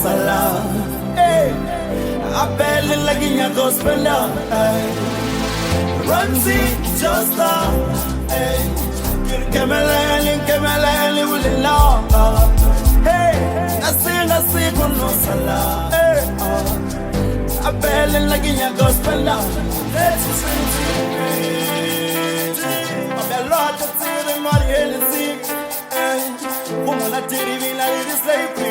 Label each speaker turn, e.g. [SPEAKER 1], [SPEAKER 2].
[SPEAKER 1] sala. Hey, I barely like in your gospel now. Ramsey, just hey, Kemeleli, will long. Hey, I see, no sala. Hey, I barely like in your gospel now. Let's sing. I'm a lot of tea and money, and see. Woman, I didn't even like this.